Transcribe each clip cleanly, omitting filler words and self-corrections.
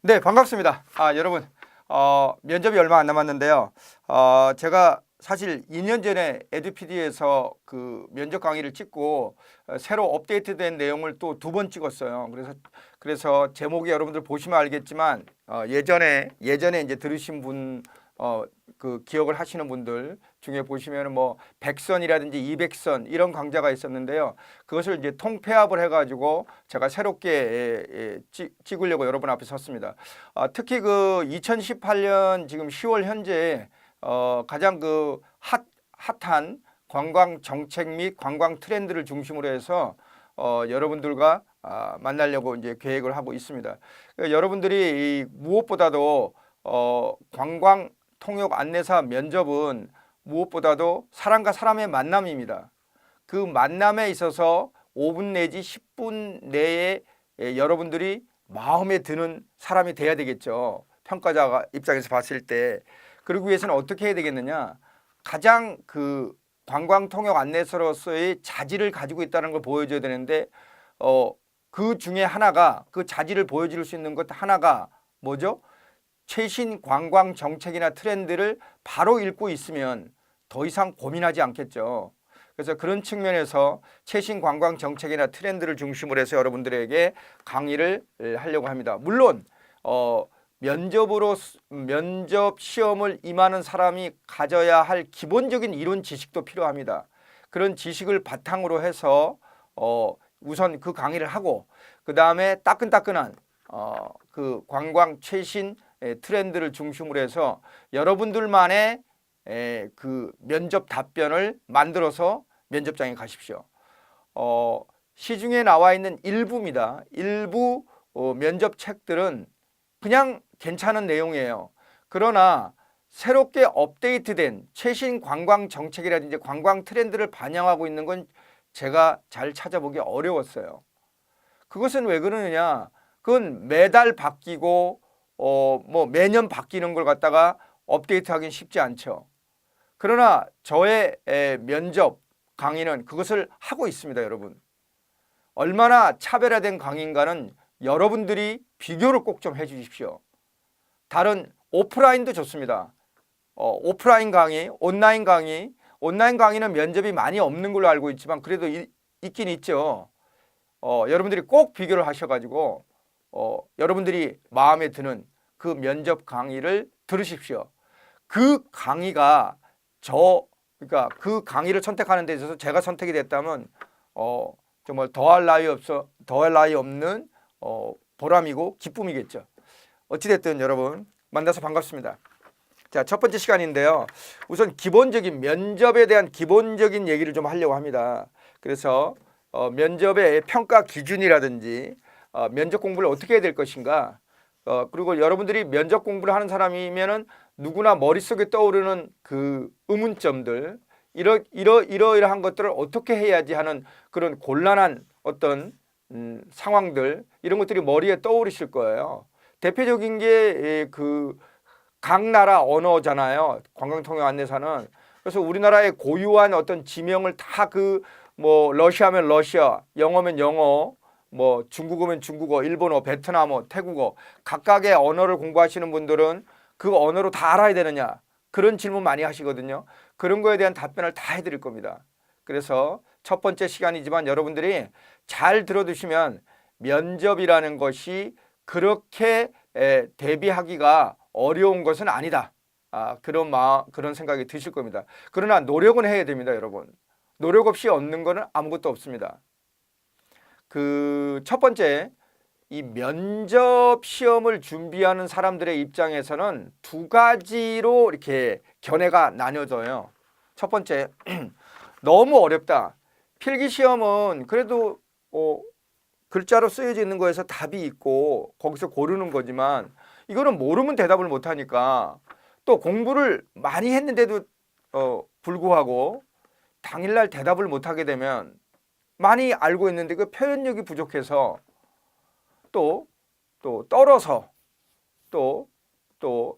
네, 반갑습니다. 여러분, 면접이 얼마 안 남았는데요. 제가 사실 2년 전에 에듀피디에서 그 면접 강의를 찍고 새로 업데이트된 내용을 또 두 번 찍었어요. 그래서 제목이 여러분들 보시면 알겠지만 예전에 이제 들으신 분 그 기억을 하시는 분들 중에 보시면 뭐 100선이라든지 200선 이런 강좌가 있었는데요. 그것을 이제 통폐합을 해가지고 제가 새롭게 찍으려고 여러분 앞에 섰습니다. 특히 그 2018년 지금 10월 현재 가장 그 핫한 관광 정책 및 관광 트렌드를 중심으로 해서 여러분들과 만나려고 이제 계획을 하고 있습니다. 여러분들이 무엇보다도 관광 통역 안내사 면접은 무엇보다도 사람과 사람의 만남입니다. 그 만남에 있어서 5분 내지 10분 내에 여러분들이 마음에 드는 사람이 돼야 되겠죠. 평가자 입장에서 봤을 때. 그러기 위해서는 어떻게 해야 되겠느냐. 가장 그 관광 통역 안내사로서의 자질을 가지고 있다는 걸 보여줘야 되는데 그 중에 하나가 그 자질을 보여줄 수 있는 것 하나가 뭐죠? 최신 관광 정책이나 트렌드를 바로 읽고 있으면 더 이상 고민하지 않겠죠. 그래서 그런 측면에서 최신 관광 정책이나 트렌드를 중심으로 해서 여러분들에게 강의를 하려고 합니다. 물론 면접 시험을 임하는 사람이 가져야 할 기본적인 이론 지식도 필요합니다. 그런 지식을 바탕으로 해서 우선 그 강의를 하고 그 다음에 따끈따끈한 그 관광 최신 트렌드를 중심으로 해서 여러분들만의 그 면접 답변을 만들어서 면접장에 가십시오. 시중에 나와 있는 일부입니다. 일부 면접 책들은 그냥 괜찮은 내용이에요. 그러나 새롭게 업데이트된 최신 관광 정책이라든지 관광 트렌드를 반영하고 있는 건 제가 잘 찾아보기 어려웠어요. 그것은 왜 그러느냐? 그건 매달 바뀌고 뭐 매년 바뀌는 걸 갖다가 업데이트하기는 쉽지 않죠. 그러나 저의 면접 강의는 그것을 하고 있습니다, 여러분. 얼마나 차별화된 강의인가는 여러분들이 비교를 꼭 좀 해주십시오. 다른 오프라인도 좋습니다. 오프라인 강의, 온라인 강의는 면접이 많이 없는 걸로 알고 있지만 그래도 있긴 있죠. 여러분들이 꼭 비교를 하셔가지고 여러분들이 마음에 드는 그 면접 강의를 들으십시오. 그 강의가 그러니까 그 강의를 선택하는 데 있어서 제가 선택이 됐다면 정말 더할 나위 없는 보람이고 기쁨이겠죠. 어찌됐든 여러분 만나서 반갑습니다. 자, 첫 번째 시간인데요. 우선 기본적인 면접에 대한 기본적인 얘기를 좀 하려고 합니다. 그래서 면접의 평가 기준이라든지 면접 공부를 어떻게 해야 될 것인가, 그리고 여러분들이 면접 공부를 하는 사람이면은 누구나 머릿속에 떠오르는 그 의문점들, 이러이러한 것들을 어떻게 해야지 하는 그런 곤란한 어떤 상황들, 이런 것들이 머리에 떠오르실 거예요. 대표적인 게 그 각 나라 언어잖아요. 관광통역 안내사는. 그래서 우리나라의 고유한 어떤 지명을 다 뭐 러시아면 러시아, 영어면 영어, 뭐 중국어면 중국어, 일본어, 베트남어, 태국어, 각각의 언어를 공부하시는 분들은 그 언어로 다 알아야 되느냐, 그런 질문 많이 하시거든요. 그런 거에 대한 답변을 다 해드릴 겁니다. 그래서 첫 번째 시간이지만 여러분들이 잘 들어두시면 면접이라는 것이 그렇게 대비하기가 어려운 것은 아니다. 그런 생각이 드실 겁니다. 그러나 노력은 해야 됩니다, 여러분. 노력 없이 얻는 거는 아무것도 없습니다. 그 첫 번째, 이 면접 시험을 준비하는 사람들의 입장에서는 두 가지로 이렇게 견해가 나뉘어져요. 첫 번째, 너무 어렵다. 필기 시험은 그래도 글자로 쓰여져 있는 거에서 답이 있고 거기서 고르는 거지만 이거는 모르면 대답을 못 하니까, 또 공부를 많이 했는데도 불구하고 당일날 대답을 못 하게 되면 많이 알고 있는데 그 표현력이 부족해서 또 떨어서 또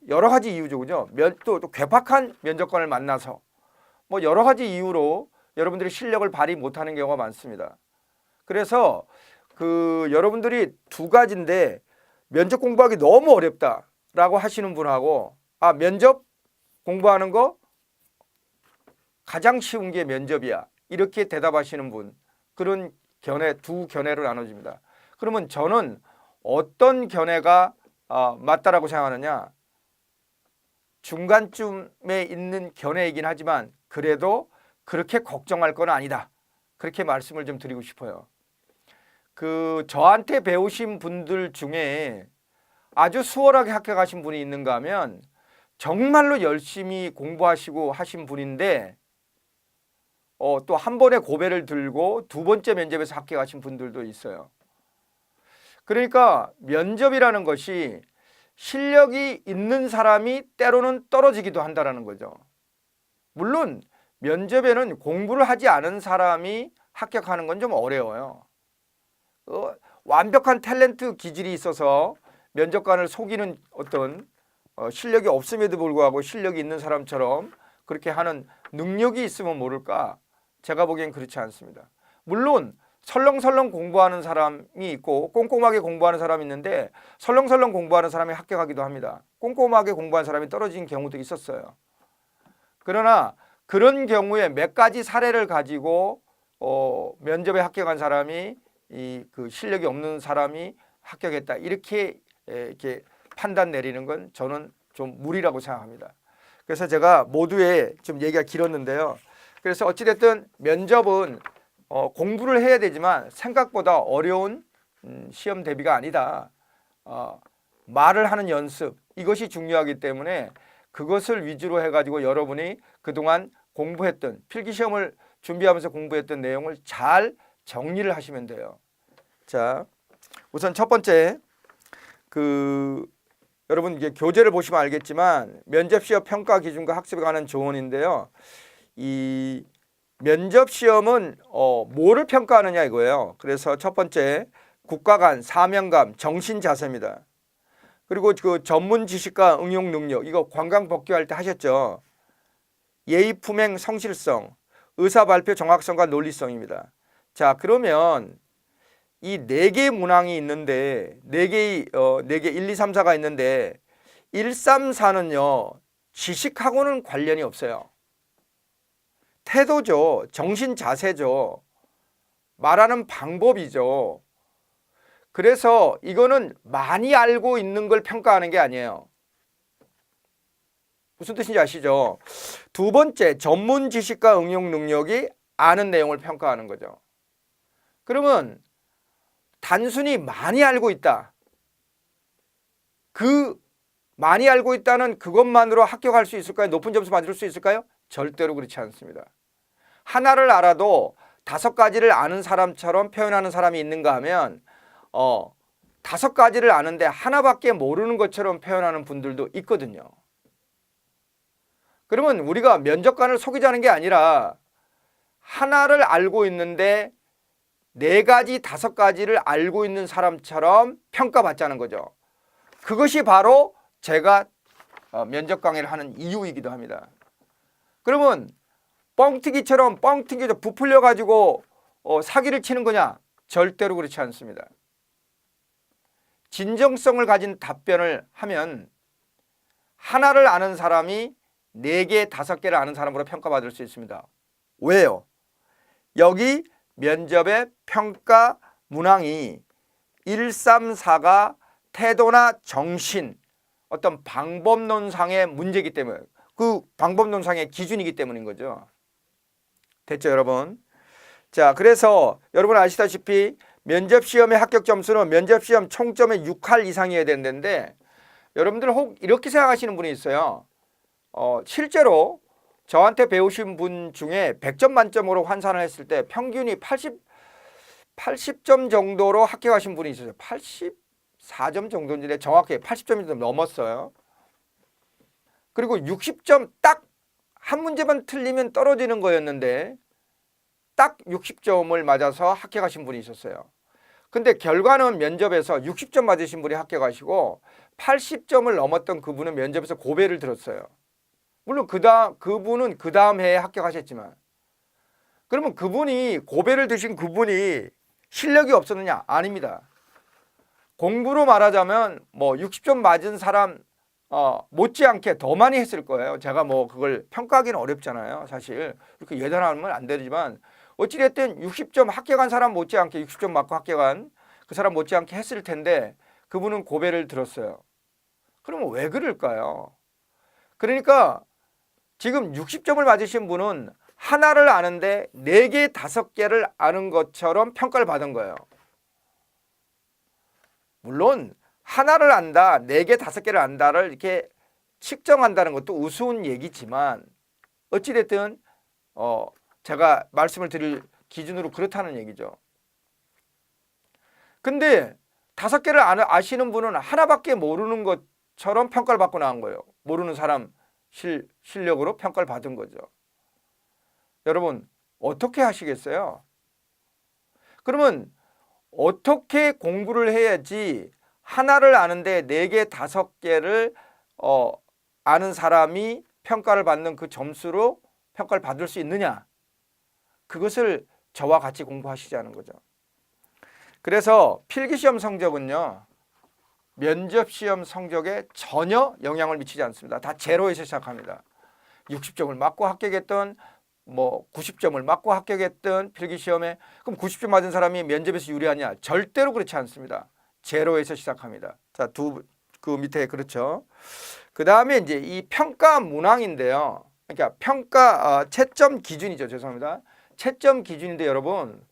여러 가지 이유죠, 그죠? 또 괴팍한 면접관을 만나서 뭐 여러 가지 이유로 여러분들이 실력을 발휘 못하는 경우가 많습니다. 그래서 그 여러분들이 두 가지인데, 면접 공부하기 너무 어렵다라고 하시는 분하고 면접 공부하는 거 가장 쉬운 게 면접이야. 이렇게 대답하시는 분, 그런 견해, 두 견해로 나눠집니다. 그러면 저는 어떤 견해가 맞다라고 생각하느냐? 중간쯤에 있는 견해이긴 하지만 그래도 그렇게 걱정할 건 아니다. 그렇게 말씀을 좀 드리고 싶어요. 저한테 배우신 분들 중에 아주 수월하게 합격하신 분이 있는가 하면 정말로 열심히 공부하시고 하신 분인데 또 한 번에 고배를 들고 두 번째 면접에서 합격하신 분들도 있어요. 그러니까 면접이라는 것이 실력이 있는 사람이 때로는 떨어지기도 한다는 거죠. 물론 면접에는 공부를 하지 않은 사람이 합격하는 건 좀 어려워요. 완벽한 탤런트 기질이 있어서 면접관을 속이는 어떤 실력이 없음에도 불구하고 실력이 있는 사람처럼 그렇게 하는 능력이 있으면 모를까? 제가 보기엔 그렇지 않습니다. 물론 설렁설렁 공부하는 사람이 있고 꼼꼼하게 공부하는 사람이 있는데 설렁설렁 공부하는 사람이 합격하기도 합니다. 꼼꼼하게 공부한 사람이 떨어진 경우도 있었어요. 그러나 그런 경우에 몇 가지 사례를 가지고 면접에 합격한 사람이 그 실력이 없는 사람이 합격했다 이렇게 판단 내리는 건 저는 좀 무리라고 생각합니다. 그래서 제가 모두의 좀 얘기가 길었는데요. 그래서 어찌됐든 면접은 공부를 해야 되지만 생각보다 어려운 시험 대비가 아니다. 말을 하는 연습 이것이 중요하기 때문에 그것을 위주로 해가지고 여러분이 그동안 공부했던 필기시험을 준비하면서 공부했던 내용을 잘 정리를 하시면 돼요. 자, 우선 첫 번째 여러분 이제 교재를 보시면 알겠지만 면접시험 평가 기준과 학습에 관한 조언인데요. 이 면접시험은 뭐를 평가하느냐 이거예요. 그래서 첫 번째 국가관, 사명감, 정신자세입니다. 그리고 그 전문 지식과 응용 능력 이거 관광 복귀할 때 하셨죠. 예의 품행 성실성, 의사 발표 정확성과 논리성입니다. 자, 그러면 이 네 개의 문항이 있는데 네 개 1, 2, 3, 4가 있는데 1, 3, 4는요. 지식하고는 관련이 없어요. 태도죠. 정신 자세죠. 말하는 방법이죠. 그래서 이거는 많이 알고 있는 걸 평가하는 게 아니에요. 무슨 뜻인지 아시죠? 두 번째, 전문 지식과 응용 능력이 아는 내용을 평가하는 거죠. 그러면 단순히 많이 알고 있다. 많이 알고 있다는 그것만으로 합격할 수 있을까요? 높은 점수 받을 수 있을까요? 절대로 그렇지 않습니다. 하나를 알아도 5가지를 아는 사람처럼 표현하는 사람이 있는가 하면 5가지를 아는데 하나밖에 모르는 것처럼 표현하는 분들도 있거든요. 그러면 우리가 면접관을 속이자는 게 아니라 하나를 알고 있는데 4가지, 5가지를 알고 있는 사람처럼 평가받자는 거죠. 그것이 바로 제가 면접 강의를 하는 이유이기도 합니다. 그러면 뻥튀기처럼 뻥튀기죠. 부풀려 가지고 사기를 치는 거냐? 절대로 그렇지 않습니다. 진정성을 가진 답변을 하면 하나를 아는 사람이 4개, 5개를 아는 사람으로 평가받을 수 있습니다. 왜요? 여기 면접의 평가 문항이 1, 3, 4가 태도나 정신, 어떤 방법론상의 문제이기 때문에 그 방법론상의 기준이기 때문인 거죠. 됐죠, 여러분? 자, 그래서 여러분 아시다시피 면접시험의 합격 점수는 면접시험 총점의 6할 이상이어야 되는데 여러분들 혹 이렇게 생각하시는 분이 있어요. 실제로 저한테 배우신 분 중에 100점 만점으로 환산을 했을 때 평균이 80점 정도로 합격하신 분이 있어요. 84점 정도인데 정확히 80점이 좀 넘었어요. 그리고 60점 딱 한 문제만 틀리면 떨어지는 거였는데 딱 60점을 맞아서 합격하신 분이 있었어요. 근데 결과는 면접에서 60점 맞으신 분이 합격하시고 80점을 넘었던 그분은 면접에서 고배를 들었어요. 물론 그분은 그 다음 해에 합격하셨지만 그러면 그분이 고배를 드신 그분이 실력이 없었느냐? 아닙니다. 공부로 말하자면 뭐 60점 맞은 사람 못지않게 더 많이 했을 거예요. 제가 뭐 그걸 평가하기는 어렵잖아요. 사실 그렇게 예단하면 안 되지만 어찌됐든 60점 합격한 사람 못지않게 60점 맞고 합격한 그 사람 못지않게 했을 텐데 그분은 고배를 들었어요. 그러면 왜 그럴까요? 그러니까 지금 60점을 맞으신 분은 하나를 아는데 4개, 5개를 아는 것처럼 평가를 받은 거예요. 물론 하나를 안다, 4개, 5개를 안다를 이렇게 측정한다는 것도 우스운 얘기지만 어찌됐든 제가 말씀을 드릴 기준으로 그렇다는 얘기죠. 근데 5개를 아시는 분은 하나밖에 모르는 것처럼 평가를 받고 나온 거예요. 모르는 사람 실력으로 평가를 받은 거죠. 여러분 어떻게 하시겠어요? 그러면 어떻게 공부를 해야지 하나를 아는데 4개, 5개를 아는 사람이 평가를 받는 그 점수로 평가를 받을 수 있느냐? 그것을 저와 같이 공부하시자는 거죠. 그래서 필기시험 성적은요. 면접시험 성적에 전혀 영향을 미치지 않습니다. 다 제로에서 시작합니다. 60점을 맞고 합격했던 뭐 90점을 맞고 합격했던 필기시험에 그럼 90점 맞은 사람이 면접에서 유리하냐? 절대로 그렇지 않습니다. 제로에서 시작합니다. 자, 그 밑에 그렇죠. 그 다음에 이제 이 평가 문항인데요. 그러니까 평가 채점 기준이죠. 죄송합니다. 채점 기준인데 여러분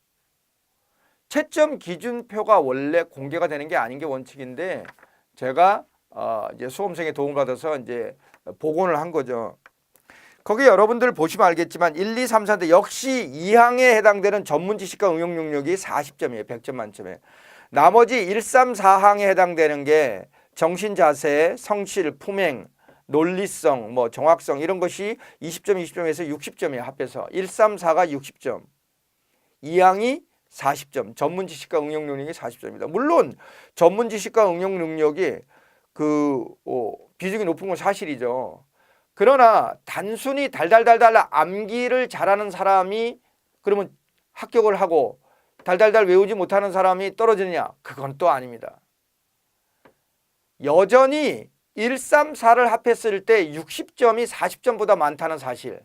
채점 기준표가 원래 공개가 되는 게 아닌 게 원칙인데 제가 이제 수험생의 도움을 받아서 이제 복원을 한 거죠. 거기 여러분들 보시면 알겠지만 1, 2, 3, 4인데 역시 2항에 해당되는 전문 지식과 응용 능력이 40점이에요. 100점 만점에. 나머지 1, 3, 4항에 해당되는 게 정신 자세, 성실, 품행, 논리성, 뭐 정확성 이런 것이 20점, 20점에서 60점이에요. 합해서 1, 3, 4가 60점. 2항이 40점. 전문 지식과 응용 능력이 40점입니다. 물론 전문 지식과 응용 능력이 비중이 높은 건 사실이죠. 그러나 단순히 달달달달 암기를 잘하는 사람이 그러면 합격을 하고 달달달 외우지 못하는 사람이 떨어지느냐? 그건 또 아닙니다. 여전히 1, 3, 4를 합했을 때 60점이 40점보다 많다는 사실.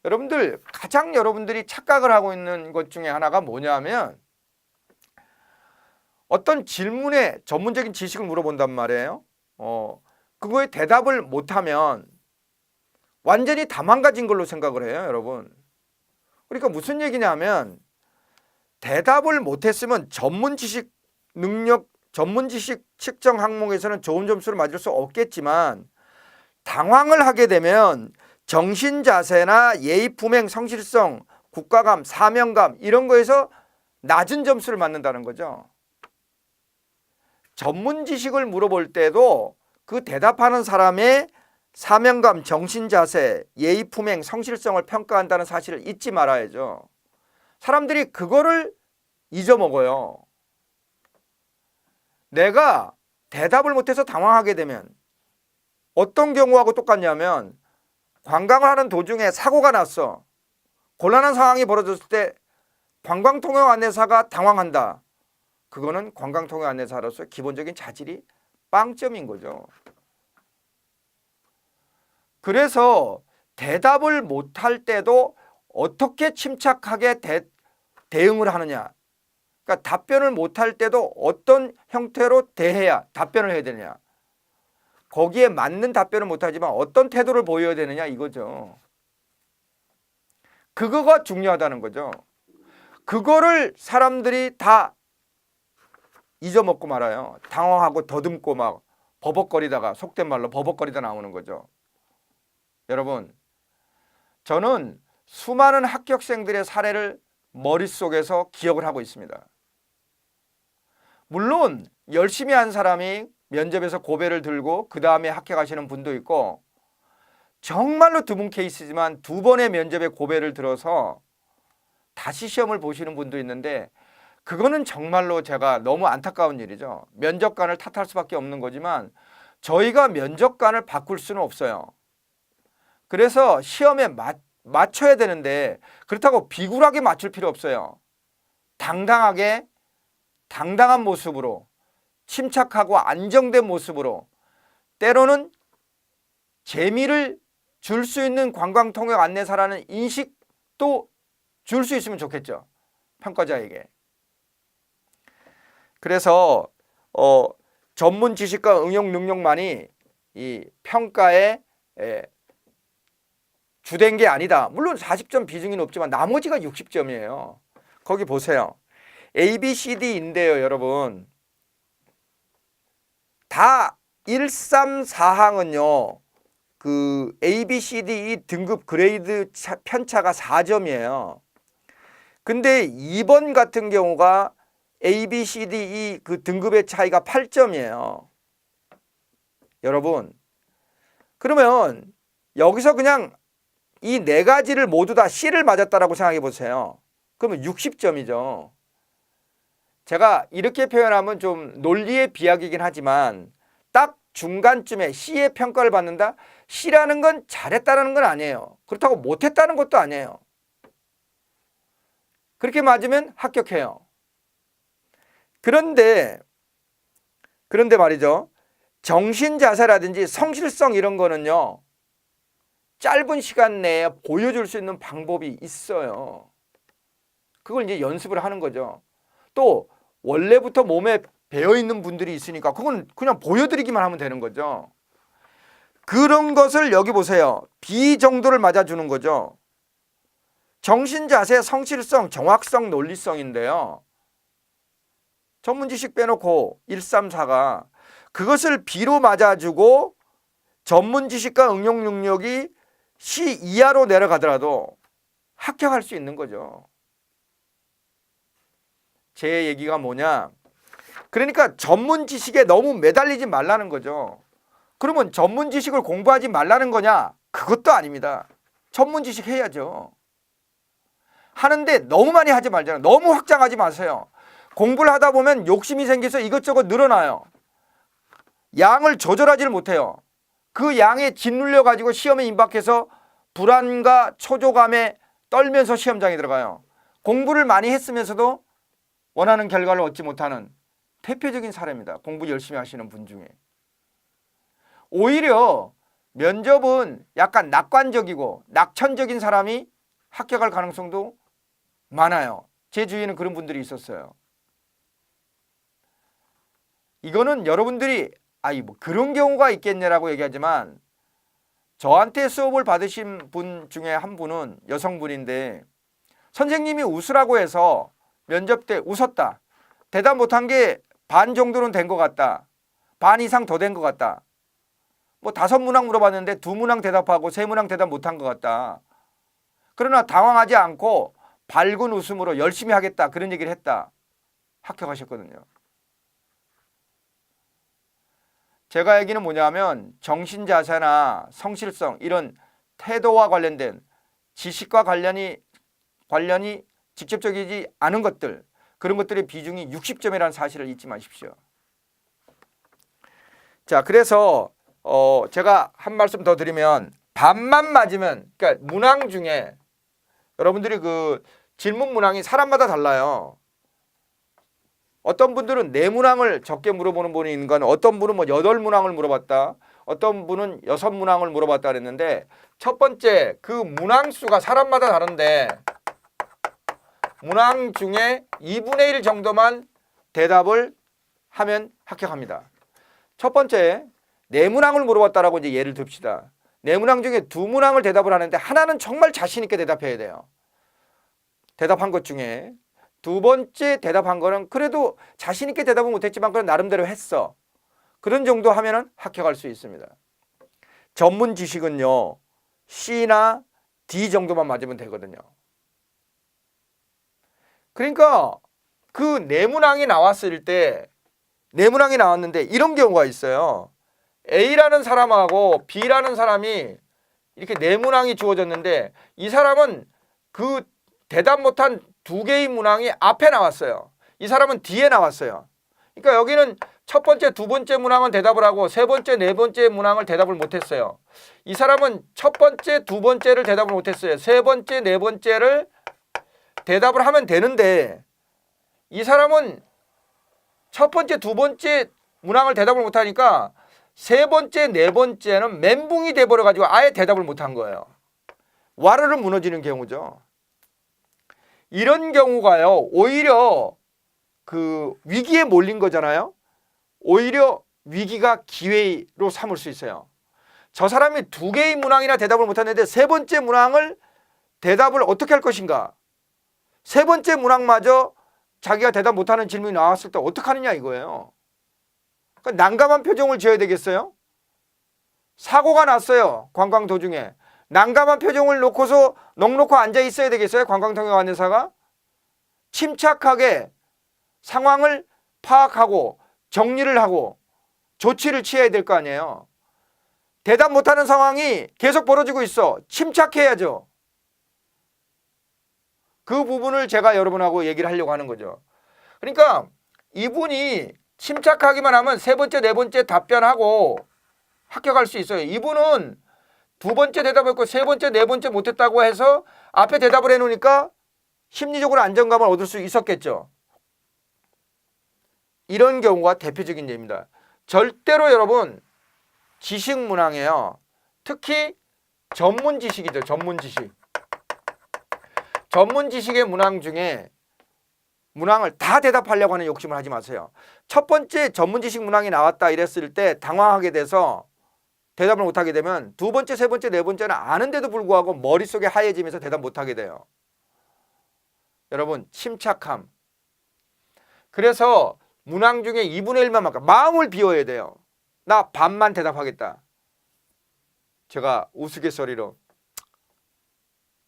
여러분들 가장 여러분들이 착각을 하고 있는 것 중에 하나가 뭐냐면 어떤 질문에 전문적인 지식을 물어본단 말이에요. 그거에 대답을 못하면 완전히 다 망가진 걸로 생각을 해요, 여러분. 그러니까 무슨 얘기냐면 대답을 못했으면 전문 지식 능력, 전문 지식 측정 항목에서는 좋은 점수를 맞을 수 없겠지만 당황을 하게 되면 정신 자세나 예의 품행, 성실성, 국가감, 사명감 이런 거에서 낮은 점수를 맞는다는 거죠. 전문 지식을 물어볼 때도 그 대답하는 사람의 사명감, 정신자세, 예의 품행, 성실성을 평가한다는 사실을 잊지 말아야죠. 사람들이 그거를 잊어먹어요. 내가 대답을 못해서 당황하게 되면 어떤 경우하고 똑같냐면 관광을 하는 도중에 사고가 났어. 곤란한 상황이 벌어졌을 때 관광통역 안내사가 당황한다. 그거는 관광통역 안내사로서 기본적인 자질이 빵점인 거죠. 그래서 대답을 못할 때도 어떻게 침착하게 대응을 하느냐. 그러니까 답변을 못할 때도 어떤 형태로 대해야 답변을 해야 되느냐. 거기에 맞는 답변을 못하지만 어떤 태도를 보여야 되느냐 이거죠. 그거가 중요하다는 거죠. 그거를 사람들이 다 잊어먹고 말아요. 당황하고 더듬고 막 버벅거리다가 속된 말로 버벅거리다 나오는 거죠. 여러분, 저는 수많은 합격생들의 사례를 머릿속에서 기억을 하고 있습니다. 물론 열심히 한 사람이 면접에서 고배를 들고 그 다음에 합격하시는 분도 있고 정말로 드문 케이스지만 2번의 면접에 고배를 들어서 다시 시험을 보시는 분도 있는데 그거는 정말로 제가 너무 안타까운 일이죠. 면접관을 탓할 수밖에 없는 거지만 저희가 면접관을 바꿀 수는 없어요. 그래서 시험에 맞춰야 되는데 그렇다고 비굴하게 맞출 필요 없어요. 당당하게 당당한 모습으로 침착하고 안정된 모습으로 때로는 재미를 줄 수 있는 관광통역 안내사라는 인식도 줄 수 있으면 좋겠죠. 평가자에게. 그래서 전문 지식과 응용 능력만이 이 평가에 주된 게 아니다. 물론 40점 비중이 높지만 나머지가 60점이에요. 거기 보세요. A, B, C, D인데요, 여러분. 다 1, 3, 4항은요. 그 A, B, C, D 등급 그레이드 편차가 4점이에요. 근데 2번 같은 경우가 A, B, C, D 그 등급의 차이가 8점이에요. 여러분, 그러면 여기서 그냥 이 네 가지를 모두 다 C를 맞았다라고 생각해 보세요. 그러면 60점이죠. 제가 이렇게 표현하면 좀 논리의 비약이긴 하지만 딱 중간쯤에 C의 평가를 받는다? C라는 건 잘했다는 건 아니에요. 그렇다고 못했다는 것도 아니에요. 그렇게 맞으면 합격해요. 그런데 말이죠. 정신자세라든지 성실성 이런 거는요. 짧은 시간 내에 보여줄 수 있는 방법이 있어요. 그걸 이제 연습을 하는 거죠. 또 원래부터 몸에 배어있는 분들이 있으니까 그건 그냥 보여드리기만 하면 되는 거죠. 그런 것을 여기 보세요. B 정도를 맞아주는 거죠. 정신자세, 성실성, 정확성, 논리성인데요. 전문지식 빼놓고 1, 3, 4가 그것을 B로 맞아주고 전문지식과 응용 능력이 C 이하로 내려가더라도 합격할 수 있는 거죠. 제 얘기가 뭐냐? 그러니까 전문 지식에 너무 매달리지 말라는 거죠. 그러면 전문 지식을 공부하지 말라는 거냐? 그것도 아닙니다. 전문 지식 해야죠. 하는데 너무 많이 하지 말잖아요. 너무 확장하지 마세요. 공부를 하다 보면 욕심이 생겨서 이것저것 늘어나요. 양을 조절하지를 못해요. 그 양에 짓눌려 가지고 시험에 임박해서 불안과 초조감에 떨면서 시험장에 들어가요. 공부를 많이 했으면서도 원하는 결과를 얻지 못하는 대표적인 사례입니다. 공부 열심히 하시는 분 중에. 오히려 면접은 약간 낙관적이고 낙천적인 사람이 합격할 가능성도 많아요. 제 주위에는 그런 분들이 있었어요. 이거는 여러분들이 뭐 그런 경우가 있겠냐라고 얘기하지만 저한테 수업을 받으신 분 중에 한 분은 여성분인데 선생님이 웃으라고 해서 면접 때 웃었다. 대답 못한 게 반 정도는 된 것 같다. 반 이상 더 된 것 같다. 뭐 5문항 물어봤는데 2문항 대답하고 3문항 대답 못한 것 같다. 그러나 당황하지 않고 밝은 웃음으로 열심히 하겠다. 그런 얘기를 했다. 합격하셨거든요. 제가 얘기는 뭐냐면 정신자세나 성실성 이런 태도와 관련된 지식과 관련이 직접적이지 않은 것들 그런 것들의 비중이 60점이라는 사실을 잊지 마십시오. 자, 그래서 제가 한 말씀 더 드리면 반만 맞으면 그러니까 문항 중에 여러분들이 그 질문 문항이 사람마다 달라요. 어떤 분들은 4문항을 적게 물어보는 분이 있는 건 어떤 분은 뭐 8문항을 물어봤다. 어떤 분은 6문항을 물어봤다 그랬는데 첫 번째 그 문항 수가 사람마다 다른데 문항 중에 2분의 1 정도만 대답을 하면 합격합니다. 첫 번째 4문항을 물어봤다라고 이제 예를 듭시다. 4문항 중에 2문항을 대답을 하는데 하나는 정말 자신 있게 대답해야 돼요. 대답한 것 중에 두 번째 대답한 거는 그래도 자신 있게 대답은 못했지만 그건 나름대로 했어. 그런 정도 하면은 합격할 수 있습니다. 전문 지식은요. C나 D 정도만 맞으면 되거든요. 그러니까 그 4문항이 나왔을 때 4문항이 나왔는데 이런 경우가 있어요. A라는 사람하고 B라는 사람이 이렇게 4문항이 주어졌는데 이 사람은 그 대답 못한 2개의 문항이 앞에 나왔어요. 이 사람은 뒤에 나왔어요. 그러니까 여기는 첫 번째, 두 번째 문항은 대답을 하고 세 번째, 네 번째 문항을 대답을 못했어요. 이 사람은 첫 번째, 두 번째를 대답을 못했어요. 세 번째, 네 번째를 대답을 하면 되는데 이 사람은 첫 번째, 두 번째 문항을 대답을 못하니까 세 번째, 네 번째는 멘붕이 돼버려가지고 아예 대답을 못한 거예요. 와르르 무너지는 경우죠. 이런 경우가요, 오히려 그 위기에 몰린 거잖아요. 오히려 위기가 기회로 삼을 수 있어요. 저 사람이 두 개의 문항이나 대답을 못했는데 세 번째 문항을 대답을 어떻게 할 것인가. 세 번째 문항마저 자기가 대답 못하는 질문이 나왔을 때 어떡하느냐 이거예요. 그러니까 난감한 표정을 지어야 되겠어요? 사고가 났어요. 관광 도중에. 난감한 표정을 놓고서 넋놓고 앉아 있어야 되겠어요? 관광통역 안내사가? 침착하게 상황을 파악하고 정리를 하고 조치를 취해야 될 거 아니에요. 대답 못하는 상황이 계속 벌어지고 있어. 침착해야죠. 그 부분을 제가 여러분하고 얘기를 하려고 하는 거죠. 그러니까 이분이 침착하기만 하면 세 번째, 네 번째 답변하고 합격할 수 있어요. 이분은 두 번째 대답했고 세 번째, 네 번째 못했다고 해서 앞에 대답을 해놓으니까 심리적으로 안정감을 얻을 수 있었겠죠. 이런 경우가 대표적인 예입니다. 절대로 여러분 지식 문항이에요. 특히 전문 지식이죠. 전문 지식. 전문 지식의 문항 중에 문항을 다 대답하려고 하는 욕심을 하지 마세요. 첫 번째 전문 지식 문항이 나왔다 이랬을 때 당황하게 돼서 대답을 못하게 되면 두 번째, 세 번째, 네 번째는 아는데도 불구하고 머릿속에 하얘지면서 대답 못하게 돼요. 여러분 침착함. 그래서 문항 중에 2분의 1만 만큼 마음을 비워야 돼요. 나 반만 대답하겠다. 제가 우스갯소리로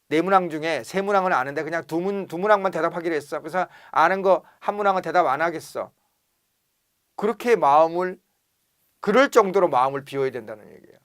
네 문항 중에 세 문항은 아는데 그냥 두 문항만 대답하기로 했어. 그래서 아는 거 한 문항은 대답 안 하겠어. 그렇게 그럴 정도로 마음을 비워야 된다는 얘기예요.